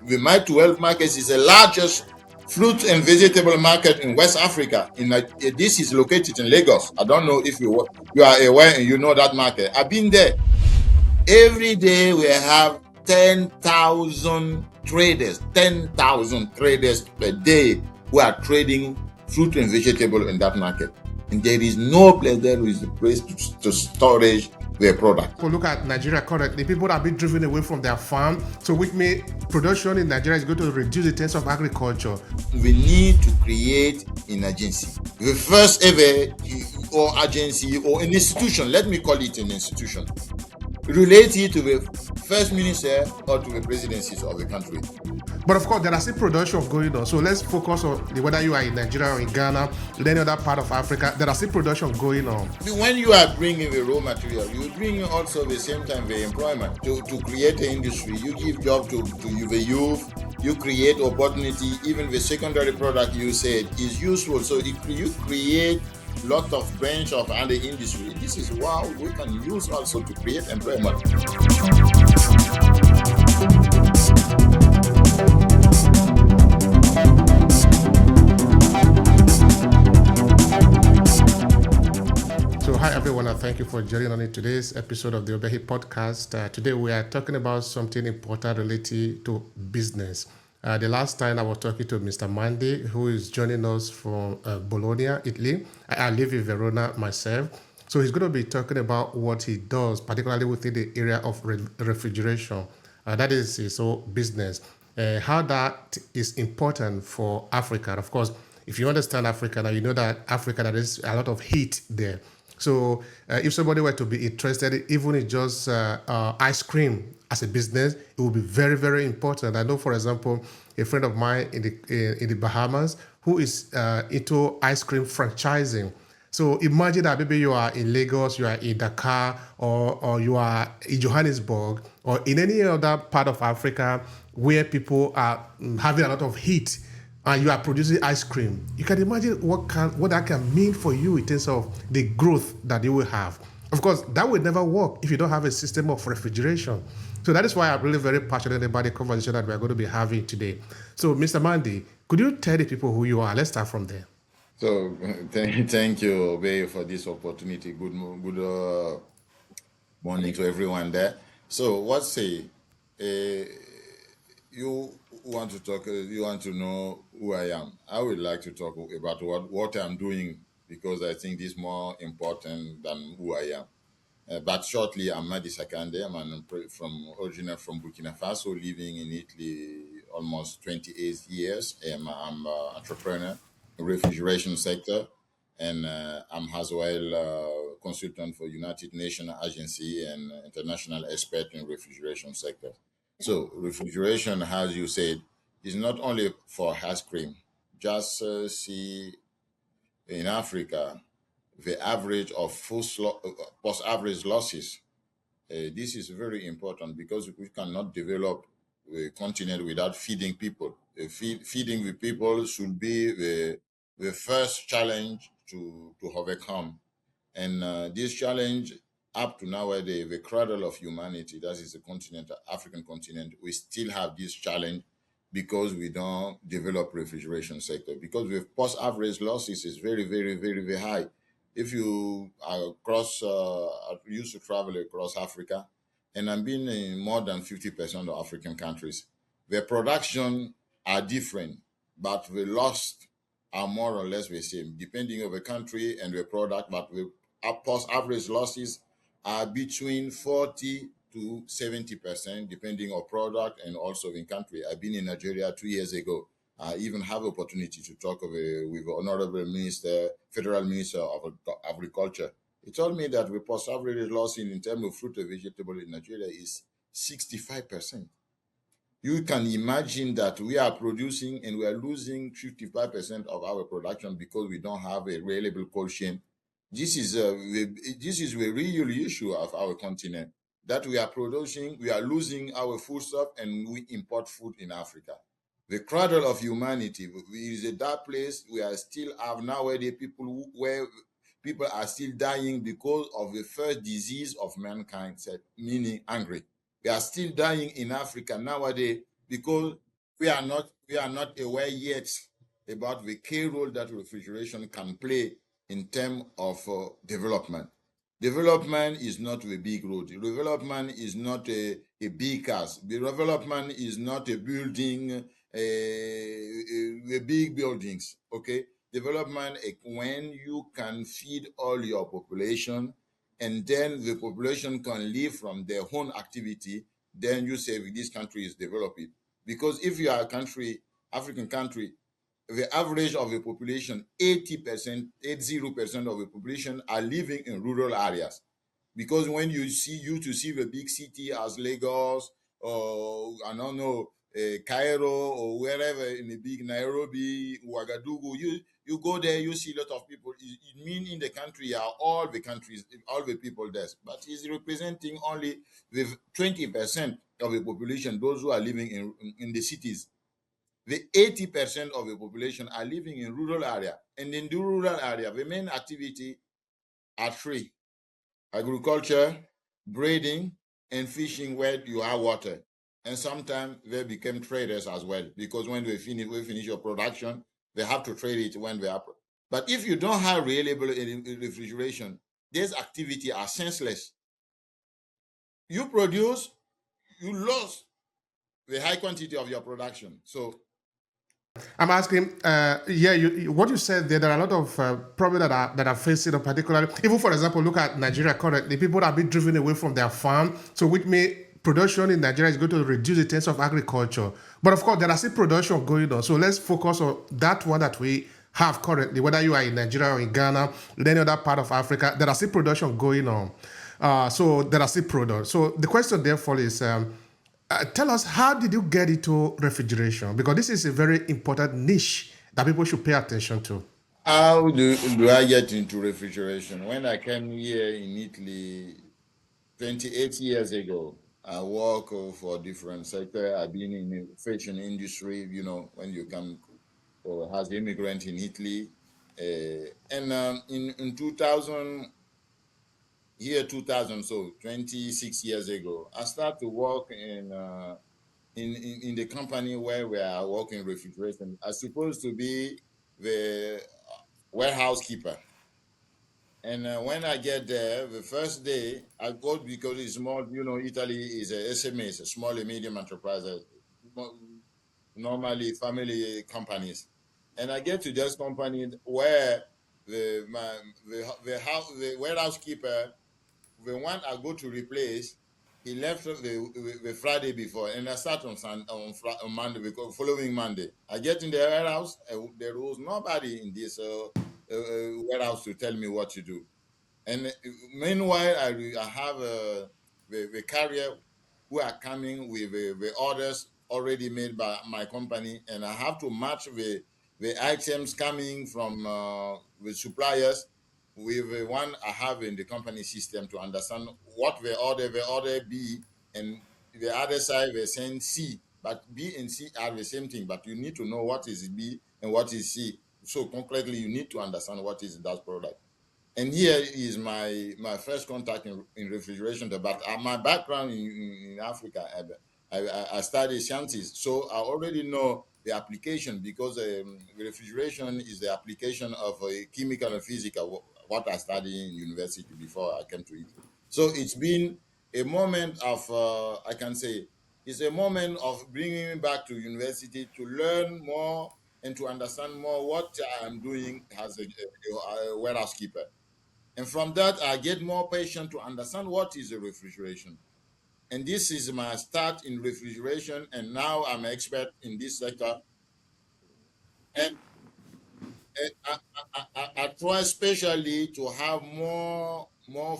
the My 12 market is the largest fruit and vegetable market in West Africa. This is located in Lagos. I don't know if you are aware and you know that market. I've been there. Every day we have 10,000 traders, 10,000 traders per day who are trading fruit and vegetable in that market. And there is no place there is a place to storage their product. Look at Nigeria currently. People are being driven away from their farm. So which means production in Nigeria is going to reduce the terms of agriculture. We need to create an agency. The first ever or agency or an institution, let me call it an institution, related to the first minister or to the presidencies of the country. But of course, there are still production going on. So let's focus on whether you are in Nigeria or in Ghana, in any other part of Africa, there are still production going on. When you are bringing the raw material, you bring also the same time the employment to create an industry. You give job to the youth, you create opportunity. Even the secondary product you said is useful. So you create lot of branch of other industry. This is what we can use also to create employment. So hi everyone, and thank you for joining on in today's episode of the Obehi Podcast. Today we are talking about something important related to business. The last time I was talking to Mr. Madi, who is joining us from Bologna, Italy. I live in Verona myself. So he's going to be talking about what he does, particularly within the area of refrigeration. That is his whole business. How that is important for Africa. Of course, if you understand Africa, now you know that Africa, there is a lot of heat there. So if somebody were to be interested, even in just ice cream as a business, it will be very, very important. I know, for example, a friend of mine in the Bahamas who is into ice cream franchising. So imagine that maybe you are in Lagos, you are in Dakar, or you are in Johannesburg, or in any other part of Africa where people are having a lot of heat, and you are producing ice cream. You can imagine what that can mean for you in terms of the growth that you will have. Of course, that will never work if you don't have a system of refrigeration. So that is why I'm really very passionate about the conversation that we're going to be having today. So, Mr. Madi, could you tell the people who you are? Let's start from there. So thank you, Obehi, for this opportunity. Good morning to everyone there. So what say? You want to talk? You want to know who I am? I would like to talk about what I'm doing, because I think this is more important than who I am. But shortly, I'm Madi Sakande. I'm originally from Burkina Faso, living in Italy almost 28 years. I'm an entrepreneur in the refrigeration sector, and I'm as well consultant for United Nations Agency and international expert in refrigeration sector. So refrigeration, as you said, is not only for ice cream. Just see in Africa, the average of post-average losses. This is very important because we cannot develop a continent without feeding people. Feeding the people should be the first challenge to overcome. And this challenge, up to nowadays, the cradle of humanity, that is the continent, the African continent, we still have this challenge because we don't develop refrigeration sector. Because the post-average losses is very, very, very, very high. If you are used to travel across Africa, and I've been in more than 50% of African countries, the production are different, but the loss are more or less the same, depending on the country and the product. But the post-average losses are between 40 to 70%, depending on product and also in country. I've been in Nigeria 2 years ago. I even have opportunity to talk with the Honorable Minister, Federal Minister of Agriculture. He told me that the post-average loss in terms of fruit and vegetable in Nigeria is 65%. You can imagine that we are producing and we are losing 55% of our production because we don't have a reliable cold chain. This is the real issue of our continent, that we are producing, we are losing our food stuff, and we import food in Africa. The cradle of humanity is that place we are still have nowadays where people are still dying because of the first disease of mankind, meaning hungry. We are still dying in Africa nowadays because we are not aware yet about the key role that refrigeration can play in terms of development. Development is not a big road. Development is not a big house. Development is not a building, a big buildings. Okay, development when you can feed all your population, and then the population can live from their own activity. Then you say this country is developing. Because if you are a country, African country, the average of the population, 80%, 80% of the population are living in rural areas. Because when you to see the big city as Lagos, or I don't know, Cairo, or wherever in the big Nairobi, Ouagadougou, you go there, you see a lot of people. It mean in the country are all the countries, all the people there, but it's representing only the 20% of the population, those who are living in the cities. The 80% of the population are living in rural area, and in the rural area, the main activity are three: agriculture, breeding, and fishing where you have water. And sometimes they become traders as well, because when we finish your production, they have to trade it when they are. But if you don't have reliable refrigeration, these activity are senseless. You produce, you lose the high quantity of your production. So I'm asking, yeah, what you said there, there are a lot of problems that are facing, particularly, even for example, look at Nigeria currently. People are being driven away from their farm, so which means production in Nigeria is going to reduce in terms of agriculture. But of course, there are still production going on. So let's focus on that one that we have currently, whether you are in Nigeria or in Ghana, in any other part of Africa, there are still production going on. So there are still products. So the question therefore is, tell us, how did you get into refrigeration? Because this is a very important niche that people should pay attention to. how do I get into refrigeration? When I came here in Italy 28 years ago, I work for different sector. I've been in the fashion industry, when you come as immigrant in Italy. And in 2000, here 2000, so 26 years ago, I started to work in the company where we are working refrigeration. I supposed to be the warehouse keeper. And when I get there, the first day, I go because it's small, Italy is a SMEs, a small and medium enterprises, normally family companies. And I get to this company where the warehouse keeper, the one I go to replace, he left the Friday before, and I start on Monday, because following Monday I get in the warehouse. There was nobody in this warehouse to tell me what to do. And meanwhile, I have the carrier who are coming with the orders already made by my company, and I have to match the items coming from the suppliers with the one I have in the company system to understand what the order B, and the other side they saying C, but B and C are the same thing, but you need to know what is B and what is C. So concretely, you need to understand what is that product. And here is my first contact in refrigeration. But my background in Africa, I studied sciences, so I already know the application, because refrigeration is the application of chemical and physical, what I studied in university before I came to it. So it's been a moment of, I can say, it's a moment of bringing me back to university to learn more and to understand more what I'm doing as a warehouse keeper. And from that, I get more patient to understand what is a refrigeration. And this is my start in refrigeration. And now I'm an expert in this sector. And I try especially to have more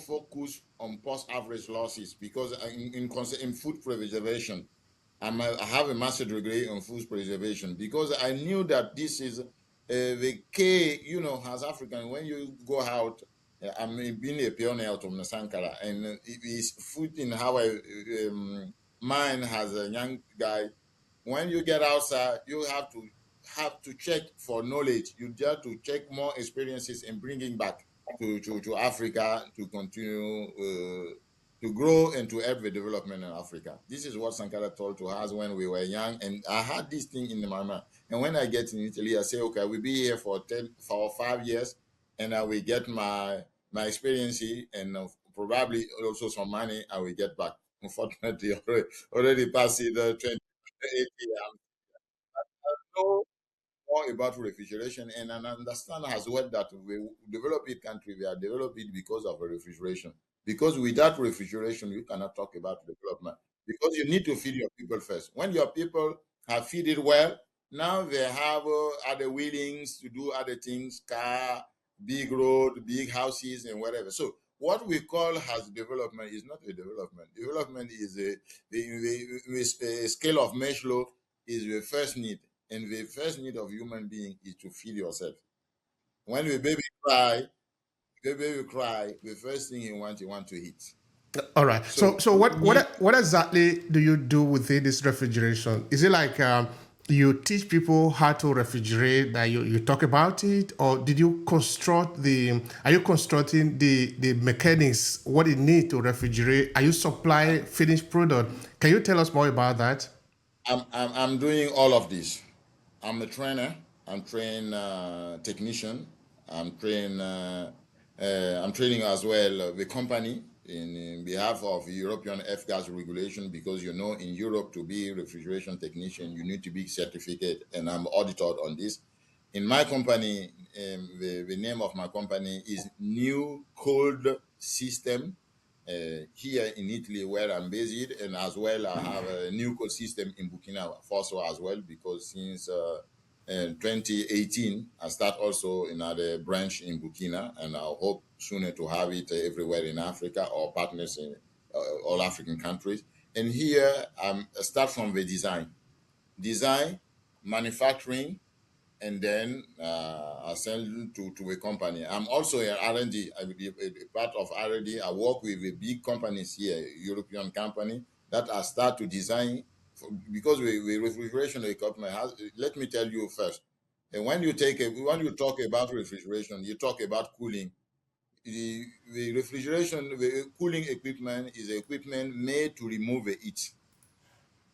focus on post-average losses, because in food preservation, I have a master degree in food preservation, because I knew that this is the key, as African, when you go out, I'm being a pioneer out of Sankara, and it is food in how I mine as a young guy. When you get outside, you have to check for knowledge. You have to check more experiences and bringing back to Africa to continue. to grow and to help the development in Africa. This is what Sankara told to us when we were young, and I had this thing in my mind. And when I get in Italy, I say, okay, I will be here for 5 years, and I will get my experience here, and probably also some money I will get back. Unfortunately, already past the 2080. So more about refrigeration, and I understand as well that we developed country, we are developed it because of refrigeration. Because without refrigeration, you cannot talk about development. Because you need to feed your people first. When your people have feed it well, now they have other willings to do other things, car, big road, big houses, and whatever. So what we call as development is not a development. Development is a scale of Maslow is the first need. And the first need of human being is to feed yourself. When the baby cry, the first thing he want to eat. All right. So So we what need what exactly do you do within this refrigeration? Is it like you teach people how to refrigerate, that you talk about it, or did you construct the? Are you constructing the mechanics, what it needs to refrigerate? Are you supply finished product? Can you tell us more about that? I'm doing all of this. I'm a trainer. I'm trained technician. I'm training as well the company in behalf of European F-gas regulation, because in Europe, to be refrigeration technician you need to be certificate, and I'm audited on this. In my company, the name of my company is New Cold System. Here in Italy, where I'm based, and as well, I have a new code system in Burkina Faso as well, because since 2018, I start also another branch in Burkina, and I hope sooner to have it everywhere in Africa, or partners in all African countries. And here, I start from the design, manufacturing, and then I sell to a company. I'm also an R&D. I will be a part of R&D. I work with the big companies here, European company, that I start to design because we refrigeration equipment has. Let me tell you first. And when you talk about refrigeration, you talk about cooling. The cooling equipment is equipment made to remove the heat.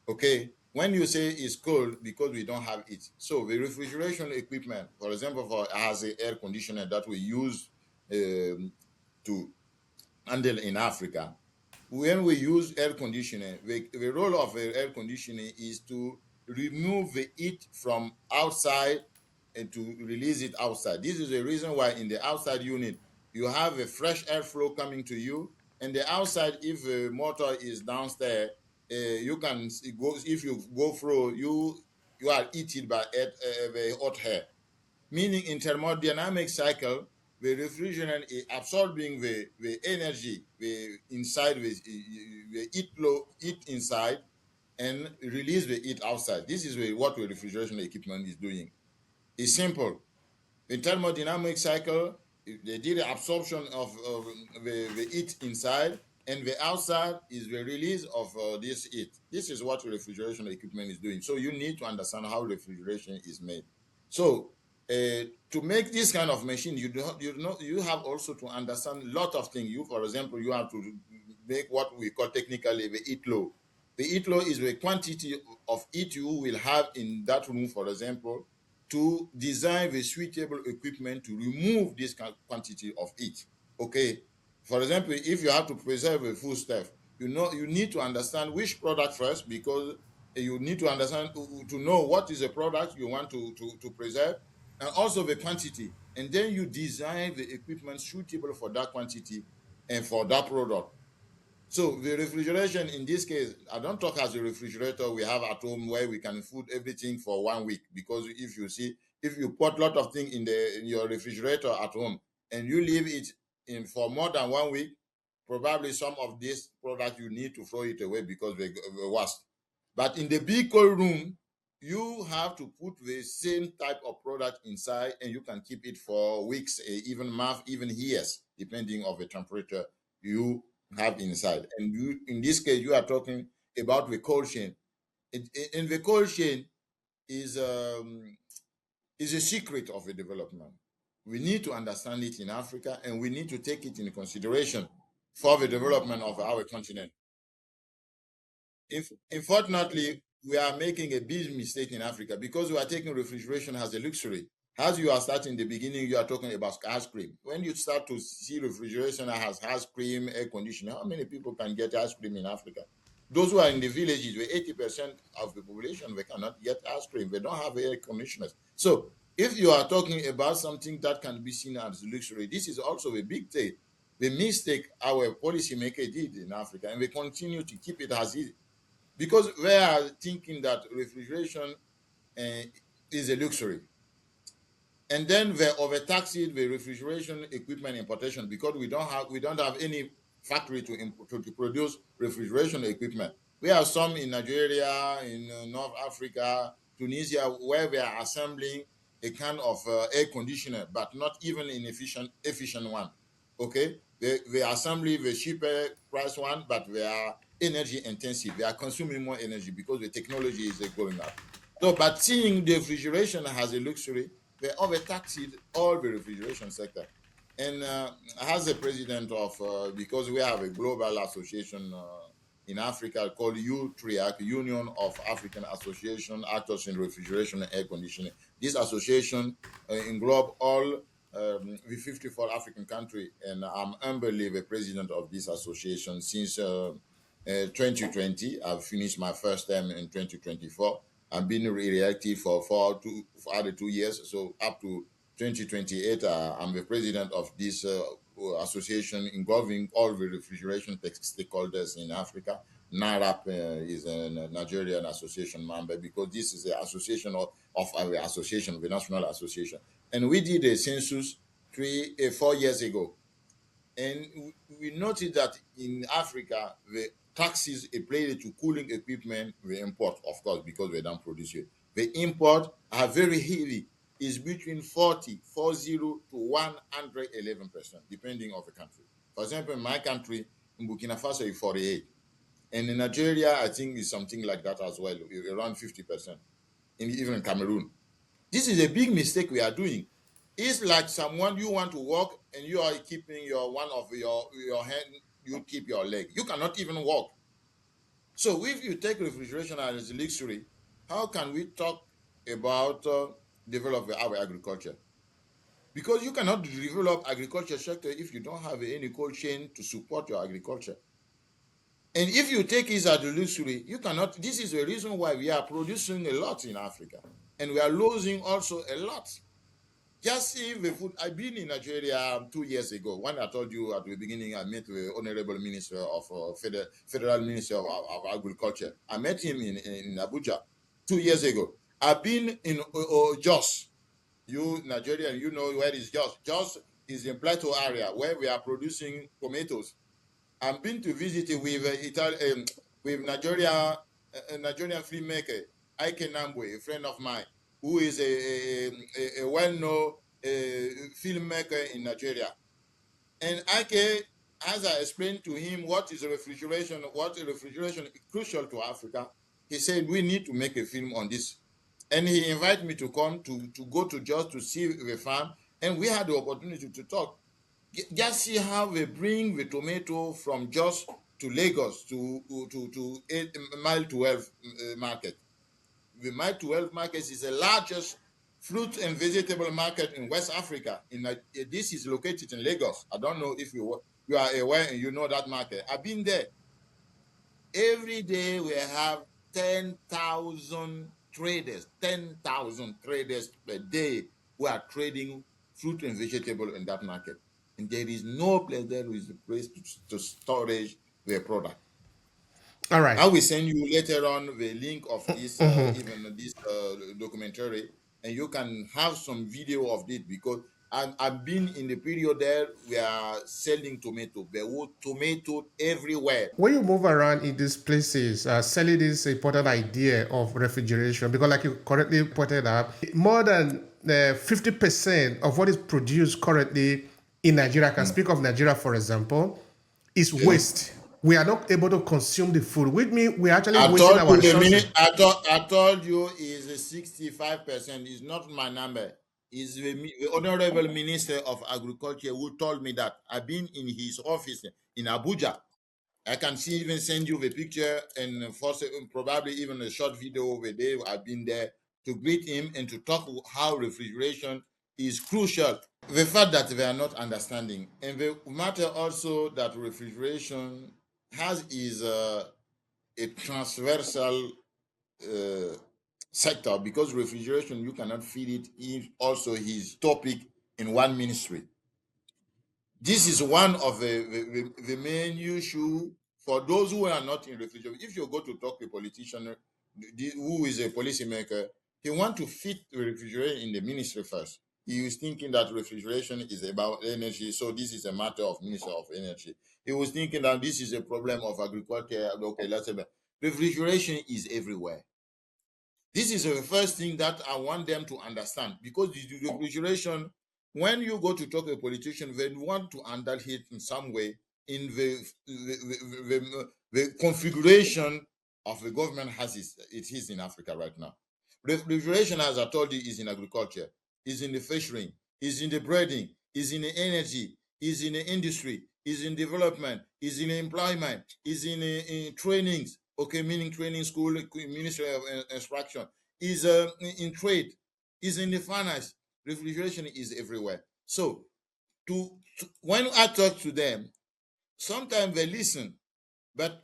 Okay, when you say it's cold because we don't have it, so the refrigeration equipment, for example, for as a air conditioner that we use to handle in Africa, when we use air conditioning, the role of air conditioning is to remove the heat from outside and to release it outside. This is the reason why in the outside unit you have a fresh airflow coming to you, and the outside, if the motor is downstairs, you can go. If you go through, you are heated by the hot air. Meaning in thermodynamic cycle, the refrigerant is absorbing the energy the inside the heat inside, and release the heat outside. This is what the refrigeration equipment is doing. It's simple. In thermodynamic cycle, they did the absorption of the heat inside, and the outside is the release of this heat. This is what refrigeration equipment is doing. So you need to understand how refrigeration is made. So to make this kind of machine, you have also to understand a lot of things. For example, you have to make what we call technically the heat load. The heat load is the quantity of heat you will have in that room, for example, to design the suitable equipment to remove this quantity of heat. Okay. For example, if you have to preserve a foodstuff, you need to understand which product first, because you need to understand to know what is the product you want to preserve, and also the quantity. And then you design the equipment suitable for that quantity and for that product. So the refrigeration in this case, I don't talk as a refrigerator we have at home where we can food everything for 1 week. Because if you put a lot of things in your refrigerator at home and you leave it in for more than 1 week, probably some of this product you need to throw it away because they worst. But in the big cold room, you have to put the same type of product inside, and you can keep it for weeks, even months, even years, depending on the temperature you have inside. And in this case, you are talking about the cold chain. In the cold chain is a secret of the development. We need to understand it in Africa, and we need to take it into consideration. for the development of our continent. If unfortunately, we are making a big mistake in Africa because we are taking refrigeration as a luxury. As you are starting in the beginning, you are talking about ice cream. When you start to see refrigeration as ice cream, air conditioning, how many people can get ice cream in Africa? Those who are in the villages, where 80% of the population, they cannot get ice cream. They don't have air conditioners. So if you are talking about something that can be seen as luxury, this is also a big thing. The mistake our policymaker did in Africa, and we continue to keep it as is, because they are thinking that refrigeration is a luxury, and then they overtaxed the refrigeration equipment importation because we don't have any factory to produce refrigeration equipment. We have some in Nigeria, in North Africa, Tunisia, where we are assembling a kind of air conditioner, but not even an efficient one. Okay, they assembly the cheaper price one, but they are energy intensive. They are consuming more energy because the technology is going up. So, but seeing the refrigeration as a luxury, they overtaxed all the refrigeration sector. And as the president of, because we have a global association in Africa called UTRIAC, Union of African Association Actors in Refrigeration and Air Conditioning. This association englobe all the 54 African countries, and I'm humbly the president of this association since 2020. I've finished my first term in 2024. I've been reactive for other 2 years. So up to 2028, I'm the president of this association involving all the refrigeration stakeholders in Africa. NARAP is a Nigerian association member because this is the association of our association, the national association. And we did a census 4 years ago. And we noticed that in Africa, the taxes applied to cooling equipment, we import, of course, because we don't produce it. The import are very heavy. Is between 40 to 111%, depending on the country. For example, in my country, in Burkina Faso, is 48. And in Nigeria, I think it's something like that as well, around 50%. Even in Cameroon. This is a big mistake we are doing. It's like someone you want to walk and you are keeping one of your hand, you keep your leg. You cannot even walk. So if you take refrigeration as a luxury, how can we talk about developing our agriculture? Because you cannot develop agriculture sector if you don't have any cold chain to support your agriculture. And if you take it as a luxury, you cannot. This is the reason why we are producing a lot in Africa, and we are losing also a lot. Just see the food. I've been in Nigeria 2 years ago. When I told you at the beginning, I met the Honorable Minister of Federal Minister of Agriculture. I met him in Abuja 2 years ago. I've been in Jos. You Nigerian, you know where is Jos. Jos is in Plateau area where we are producing tomatoes. I've been to visit with Nigerian filmmaker Ike Nambwe, a friend of mine, who is a well-known filmmaker in Nigeria. And Ike, as I explained to him what is refrigeration is crucial to Africa, he said we need to make a film on this. And he invited me to come to go to Jos to see the farm, and we had the opportunity to talk. Just see how they bring the tomato from Jos to Lagos to Mile 12 market. The Mile 12 market is the largest fruit and vegetable market in West Africa. This is located in Lagos. I don't know if you are aware and you know that market. I've been there. Every day we have 10,000 traders per day who are trading fruit and vegetable in that market. And there is no place there is a place to storage their product. All right. I will send you later on the link of this, even this documentary, and you can have some video of it because I've been in the period there we are selling tomato. There were tomato everywhere. When you move around in these places, selling this important idea of refrigeration, because like you correctly pointed out, more than 50% of what is produced currently in Nigeria, I can speak of Nigeria, for example, is waste. We are not able to consume the food, which means we're actually wasting our resources. I told you is 65%. It's not my number. is the Honorable Minister of Agriculture who told me that. I've been in his office in Abuja. I can see even send you the picture and probably even a short video over there. I've been there to greet him and to talk how refrigeration is crucial. The fact that they are not understanding, and the matter also that refrigeration has is a transversal uh, sector, because refrigeration you cannot feed it in also his topic in one ministry. This is one of the main issue for those who are not in refrigeration. If you go to talk to a politician who is a policymaker, he want to fit the refrigeration in the ministry first. He is thinking that refrigeration is about energy, so this is a matter of Minister of Energy. He was thinking that this is a problem of agriculture. Okay, let's say refrigeration is everywhere. This is the first thing that I want them to understand, because the refrigeration, when you go to talk to a politician, they want to handle it in some way in the configuration of the government as it is in Africa right now. Refrigeration, as I told you, is in agriculture, is in the fishing, is in the breeding, is in the energy, is in the industry, is in development, is in employment, is in trainings, okay, meaning training school, Ministry of Instruction, is in trade, is in the finance. Refrigeration is everywhere. So when I talk to them, sometimes they listen, but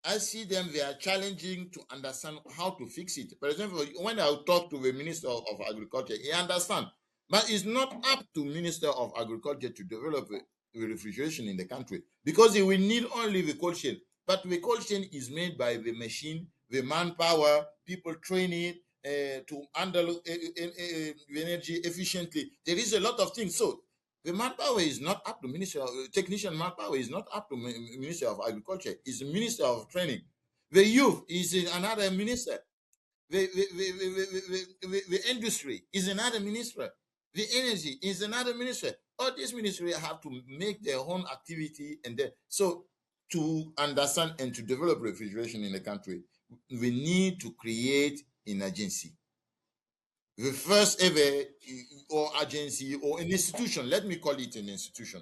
I see them, they are challenging to understand how to fix it. For example, when I talk to the Minister of Agriculture, he understands. But it's not up to Minister of Agriculture to develop the refrigeration in the country, because he will need only the cold chain. But the cold chain is made by the machine, the manpower, people train it to handle the energy efficiently. There is a lot of things. So the manpower is not up to Minister of Technician manpower is not up to Minister of Agriculture. It's the Minister of Training. The youth is another minister. The industry is another minister. The energy is another minister. All these ministries have to make their own activity, and then so to understand and to develop refrigeration in the country, we need to create an agency, the first ever or agency or an institution, let me call it an institution,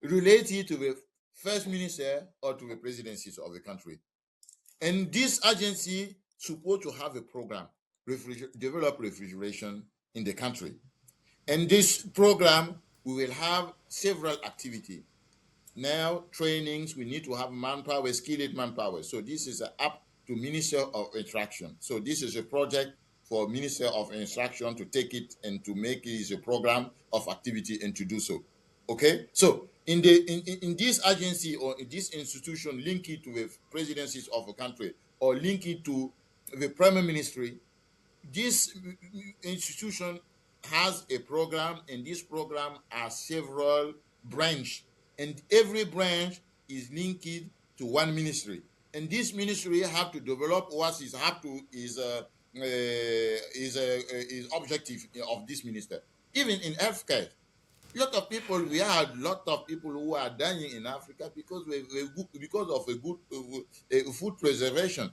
related to the first minister or to the presidencies of the country. And this agency supposed to have a program, develop refrigeration in the country. And this program, we will have several activities. Now, trainings, we need to have manpower, skilled manpower. So this is up to Minister of Instruction. So this is a project for Minister of Instruction to take it and to make it a program of activity and to do so. Okay, so in this agency or in this institution, link it to the presidencies of a country or link it to the prime ministry. This institution has a program, and this program has several branches, and every branch is linked to one ministry, and this ministry have to develop what is have to is objective of this minister. Even in healthcare, we had a lot of people who are dying in Africa because because of a good food preservation.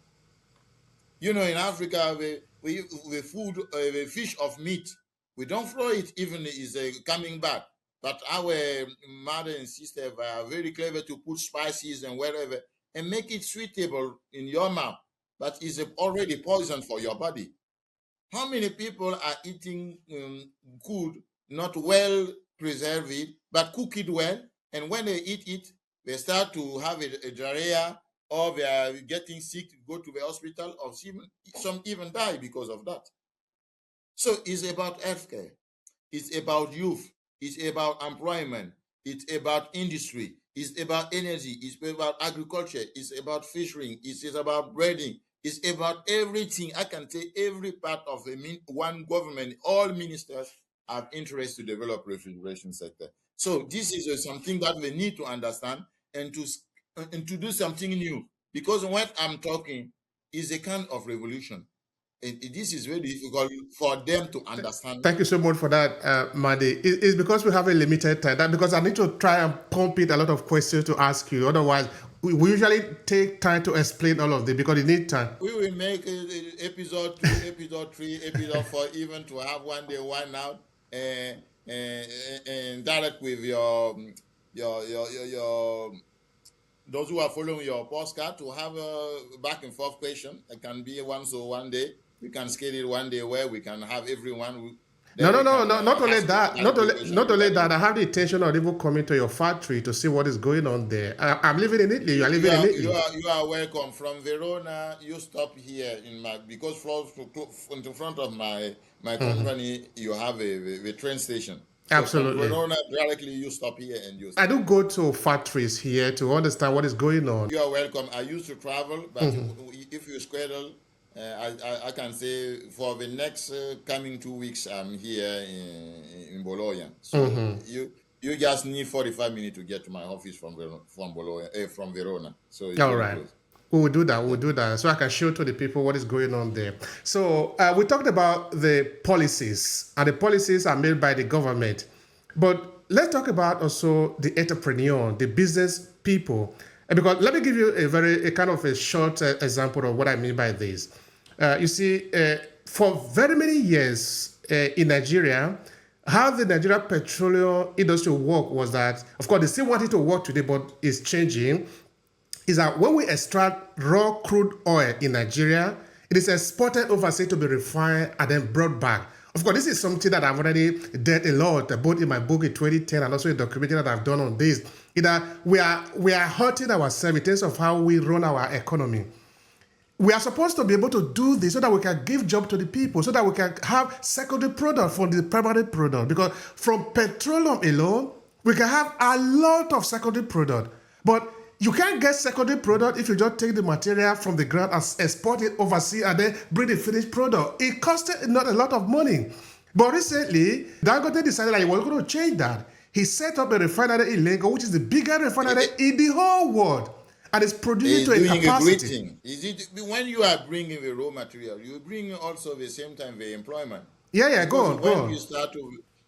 You know, in Africa, we food, the fish of meat, we don't throw it even is coming back. But our mother and sister are very clever to put spices and whatever and make it suitable in your mouth, but is already poison for your body. How many people are eating food not well preserved, but cook it well, and when they eat it, they start to have a diarrhea, or they are getting sick, go to the hospital, or some even die because of that. So it's about healthcare, it's about youth, it's about employment, it's about industry, it's about energy, it's about agriculture, it's about fishing, it's about breeding, it's about everything. I can say every part of one government, all ministers have interest to develop refrigeration sector. So this is something that we need to understand and to do something new, because what I'm talking is a kind of revolution. And this is very difficult for them to understand. Thank you so much for that, Madi. It's because we have a limited time. That because I need to try and pump it a lot of questions to ask you. Otherwise, we usually take time to explain all of this because you need time. We will make episode 2, episode 3, episode 4, even to have one day, one out, and direct with your those who are following your postcard to have a back and forth question. It can be one day. We can scale it one day where we can have everyone. No, Then no, we no, can no, not only ask that, directly question not only regarding that. I it. have the intention of even coming to your factory to see what is going on there. I'm living in Italy. You are living in Italy. You are welcome from Verona. You stop here in my because in front of my company you have a train station. So from Absolutely. Verona directly you stop here and you I start. do go to factories here to understand what is going on. You are welcome. I used to travel, but if you schedule, I can say for the next coming 2 weeks, I'm here in Bologna. So you just need 45 minutes to get to my office from Bologna, from Verona. So it's All very right. close. We will do that. We'll Yeah. do that. So I can show to the people what is going on there. So we talked about the policies, and the policies are made by the government. But let's talk about also the entrepreneur, the business people. Because let me give you a kind of a short example of what I mean by this. You see, for very many years in Nigeria, how the Nigeria petroleum industry work was that, of course, they still want it to work today, but it's changing is that when we extract raw crude oil in Nigeria, it is exported overseas to be refined and then brought back. Of course, this is something that I've already did a lot, both in my book in 2010 and also a documentary that I've done on this. Is that we are hurting ourselves in terms of how we run our economy. We are supposed to be able to do this so that we can give job to the people, so that we can have secondary product from the primary product. Because from petroleum alone, we can have a lot of secondary product. But you can't get secondary product if you just take the material from the ground and export it overseas and then bring the finished product. It costed not a lot of money. But recently, Dangote decided that he was going to change that. He set up a refinery in Lagos, which is the biggest refinery in the whole world. And it's producing He's to a doing a great capacity. thing. Is it when you are bringing the raw material, you bring also the same time the employment. Yeah, go Because on, go when you on. start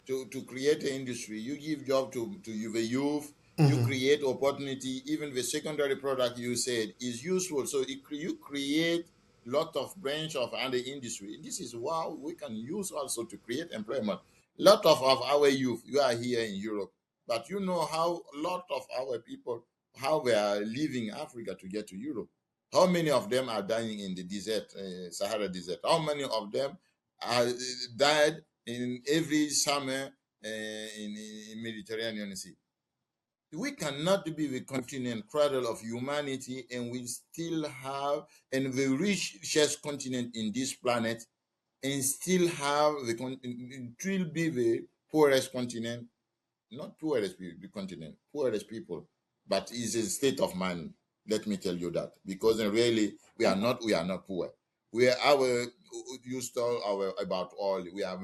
to create an industry, you give job to the youth, you create opportunity. Even the secondary product you said is useful. So you create lot of branch of other industry. This is how we can use also to create employment. Lot of our youth, you are here in Europe, but you know how lot of our people how they are leaving Africa to get to Europe. How many of them are dying in the desert, Sahara Desert? How many of them are died in every summer in Mediterranean Sea? We cannot be the continent cradle of humanity, and we still have and the richest continent in this planet, and still have still be the poorest continent, not poorest continent, poorest people, but it's a state of mind. Let me tell you that, because really we are not poor. We are our you stole our about oil. We have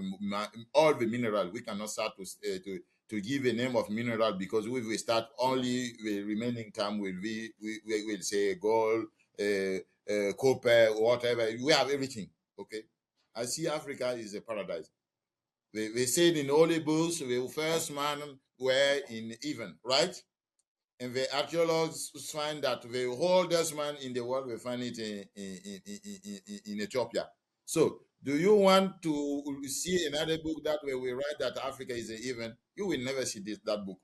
all the mineral. We cannot start to give a name of mineral, because we will start only the remaining time will we will say gold, copper, whatever. We have everything. Okay, I see Africa is a paradise. They said in Holy Books, the first man were in Even, right? And the archaeologists find that the oldest man in the world, we find it in Ethiopia. So, do you want to see another book that where we write that Africa is a Even? You will never see that book.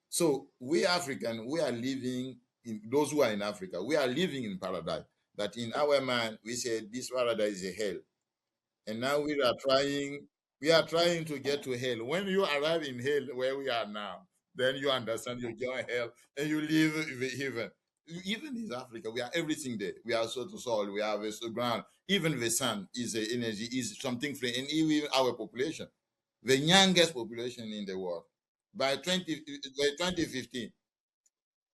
So, we African, we are living in those who are in Africa, we are living in paradise. But in our mind, we say this paradise is a hell, and now we are trying to get to hell. When you arrive in hell where we are now, then you understand you join hell and you live the heaven. Even in Africa, we are everything there. We are so to soil, we have the ground. Even the sun is a energy, is something free, and even our population, the youngest population in the world. By 2015,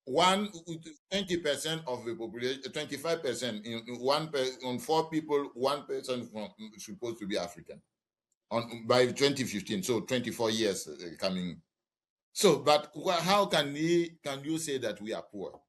20% of the population, 25% in on four people, 1% supposed to be African on by 2015. So 24 years coming. So, but how can you say that we are poor?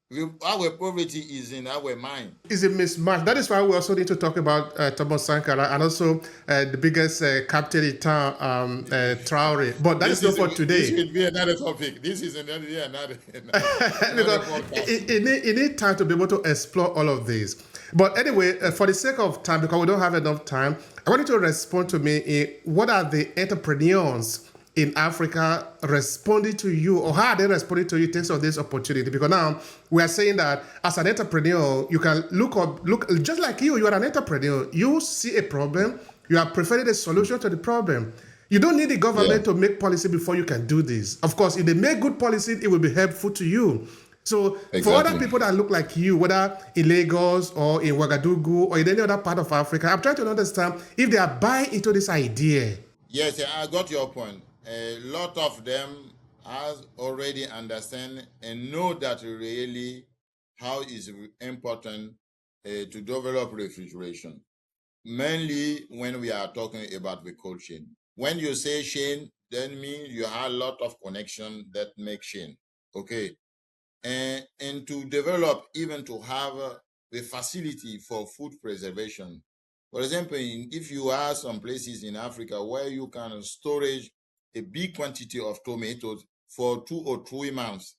Our poverty is in our mind. Is a mismatch. That is why we also need to talk about Thomas Sankara and also the biggest captain in town, Traore. But that is not for This today. will be another topic. This is another Because podcast. it need time to be able to explore all of these. But anyway, for the sake of time, because we don't have enough time, I want you to respond to me. What are the entrepreneurs in Africa responding to you, or how are they responding to you in terms of this opportunity? Because now we are saying that as an entrepreneur, you can look just like you are an entrepreneur. You see a problem, you are preferring a solution to the problem. You don't need the Yeah, government to make policy before you can do this. Of course, if they make good policy, it will be helpful to you. So for other exactly. people that look like you, whether in Lagos or in Ouagadougou or in any other part of Africa, I'm trying to understand if they are buying into this idea. Yes, I got your point. A lot of them has already understand and know that really how is important to develop refrigeration. Mainly when we are talking about the cold chain. When you say chain, then mean you have a lot of connection that make chain. Okay. And to develop, even to have the facility for food preservation. For example, if you have some places in Africa where you can storage a big quantity of tomatoes for 2 or 3 months,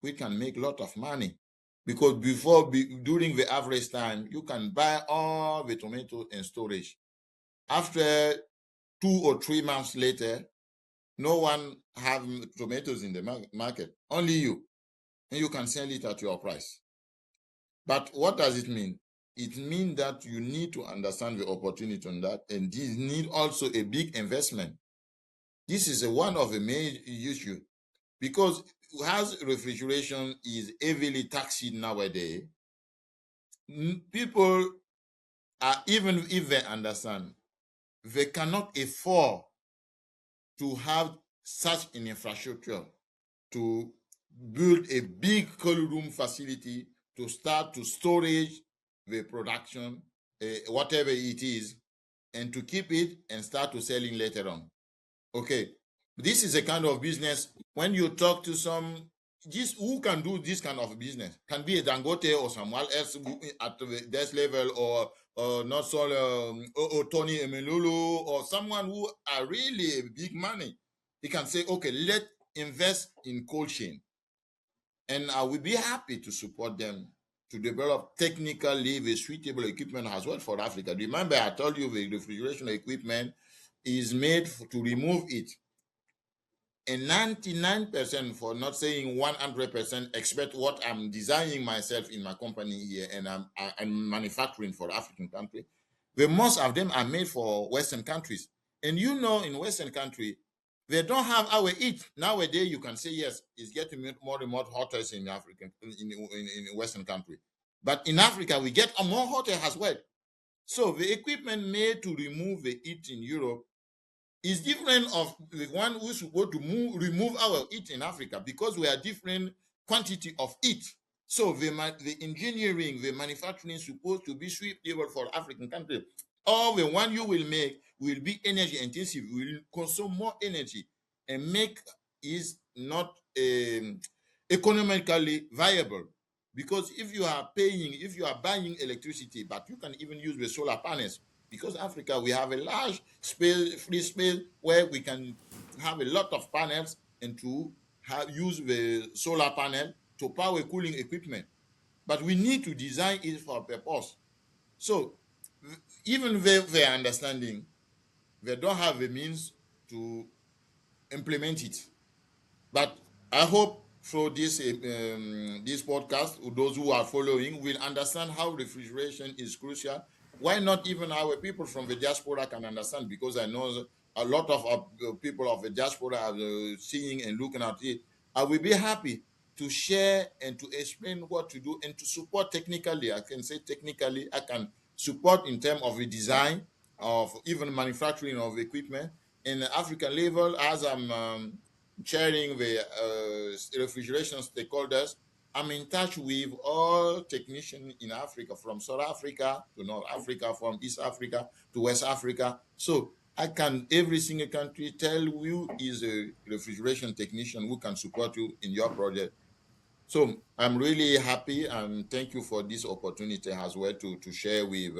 we can make a lot of money. Because during the average time, you can buy all the tomatoes in storage. After 2 or 3 months later, no one have tomatoes in the market, only you, and you can sell it at your price. But what does it mean? It means that you need to understand the opportunity on that, and this need also a big investment. This is one of the main issues because as refrigeration is heavily taxed nowadays, people are, even if they understand, they cannot afford to have such an infrastructure to build a big cold room facility to start to storage the production, whatever it is, and to keep it and start to selling later on. Okay, this is a kind of business. When you talk to some, this who can do this kind of business can be a Dangote or someone else at this level, or not so or Tony Emelulu, or someone who are really big money. He can say, okay, let's invest in cold chain, and I will be happy to support them to develop technically the suitable equipment as well for Africa. Remember, I told you the refrigeration equipment is made to remove it. And 99%, for not saying 100%, expect what I'm designing myself in my company here, and I'm manufacturing for African country. The most of them are made for Western countries. And in Western country, they don't have our heat. Nowadays, you can say, yes, it's getting more and more hotter in African, in Western country. But in Africa, we get more hotter as well. So the equipment made to remove the heat in Europe is different of the one who's supposed to remove our heat in Africa, because we are different quantity of heat. So the engineering, the manufacturing is supposed to be suitable for African countries. All the one you will make will be energy intensive, will consume more energy, and make is not economically viable. Because if you are buying electricity, but you can even use the solar panels, because Africa, we have a large space, free space, where we can have a lot of panels, and to use the solar panel to power cooling equipment. But we need to design it for a purpose. So even their understanding, they don't have the means to implement it. But I hope through this podcast, those who are following will understand how refrigeration is crucial. Why not even our people from the diaspora can understand? Because I know a lot of people of the diaspora are seeing and looking at it. I will be happy to share and to explain what to do and to support technically. I can say technically, I can support in terms of the design of even manufacturing of equipment in the African level, as I'm chairing the refrigeration stakeholders. I'm in touch with all technicians in Africa, from South Africa to North Africa, from East Africa to West Africa. So I can, every single country, tell you is a refrigeration technician who can support you in your project. So I'm really happy and thank you for this opportunity as well to share with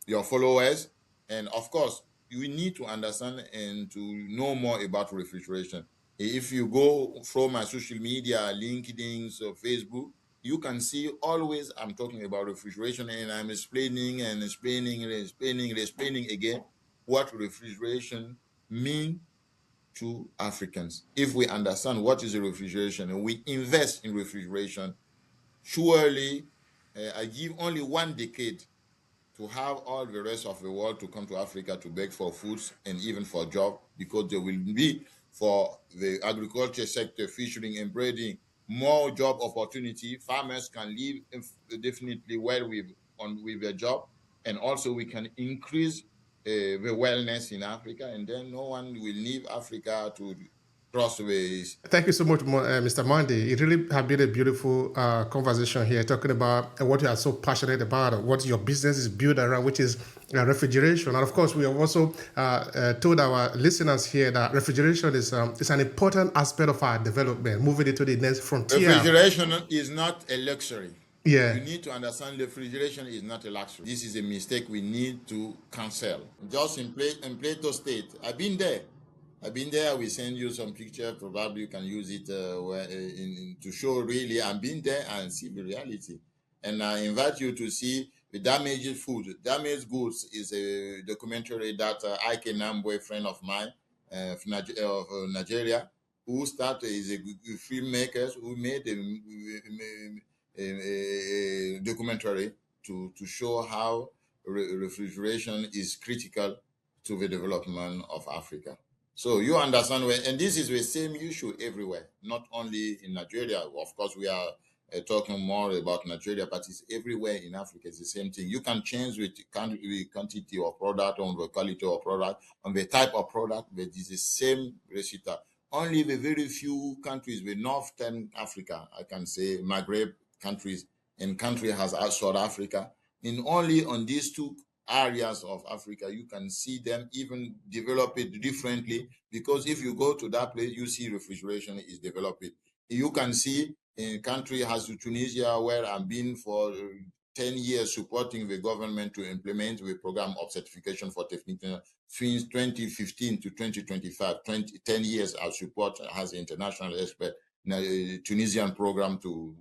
your followers. And of course, you need to understand and to know more about refrigeration. If you go from my social media, LinkedIn, so Facebook, you can see always I'm talking about refrigeration and I'm explaining and explaining and explaining and explaining again what refrigeration mean to Africans. If we understand what is a refrigeration and we invest in refrigeration, surely I give only 1 decade to have all the rest of the world to come to Africa to beg for foods and even for job, because there will be for the agriculture sector, fishing and breeding, more job opportunity. Farmers can live definitely well with their job, and also we can increase the wellness in Africa, and then no one will leave Africa to crossways. Thank you so much, Mr. Monday. It really has been a beautiful conversation here, talking about what you are so passionate about, what your business is built around, which is refrigeration. And of course, we have also told our listeners here that refrigeration is an important aspect of our development, moving into the next frontier. Refrigeration is not a luxury. Yeah. You need to understand refrigeration is not a luxury. This is a mistake we need to cancel. Just in Plato State, I've been there. We send you some picture. Probably you can use it to show really I've been there and see the reality. And I invite you to see the damaged food. Damaged goods is a documentary that Ike Nambwe, friend of mine of Nigeria, who started is a filmmaker who made a documentary to show how refrigeration is critical to the development of Africa. So you understand where, and this is the same issue everywhere, not only in Nigeria. Of course, we are talking more about Nigeria, but it's everywhere in Africa. It's the same thing. You can change with the quantity of product, on the quality of product, on the type of product, but it's the same recipe. Only the very few countries, with Northern Africa, I can say Maghreb countries, and country has South Africa. In only on these two areas of Africa, you can see them even develop it differently, because if you go to that place, you see refrigeration is developing. You can see in country as Tunisia, where I've been for 10 years supporting the government to implement the program of certification for technicians since 2015 to 2025, 10 years of support as an international expert in a Tunisian program to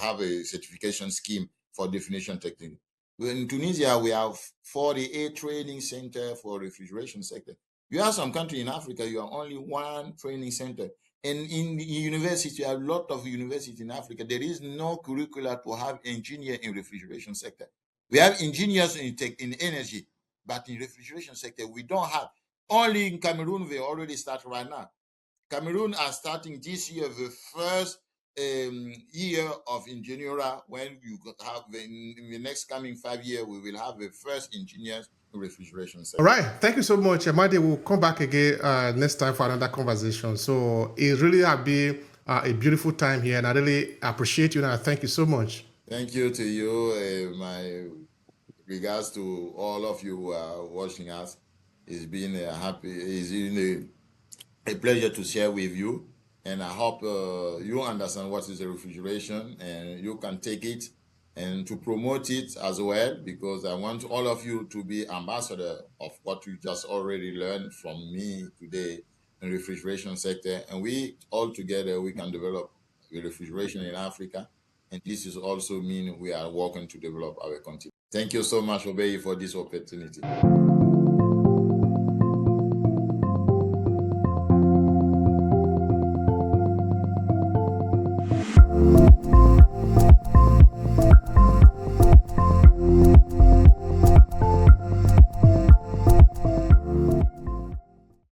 have a certification scheme for definition technique. In Tunisia, we have 48 training center for refrigeration sector. You have some country in Africa, you have only one training center. And in the university, a lot of universities in Africa, there is no curricula to have engineer in refrigeration sector. We have engineers in tech, in energy, but in refrigeration sector, we don't have. Only in Cameroon, they already start right now. Cameroon are starting this year the first year of engineer. When you have in the next coming 5 years, we will have the first engineers in refrigeration sector. All right. Thank you so much. Amadi, we'll come back again next time for another conversation. So it really has been a beautiful time here, and I really appreciate you, and I thank you so much. Thank you to you. My regards to all of you who are watching us. It's been a pleasure to share with you. And I hope you understand what is a refrigeration and you can take it and to promote it as well, because I want all of you to be ambassador of what you just already learned from me today in refrigeration sector. And we all together, we can develop the refrigeration in Africa. And this is also mean we are working to develop our country. Thank you so much, Obehi, for this opportunity.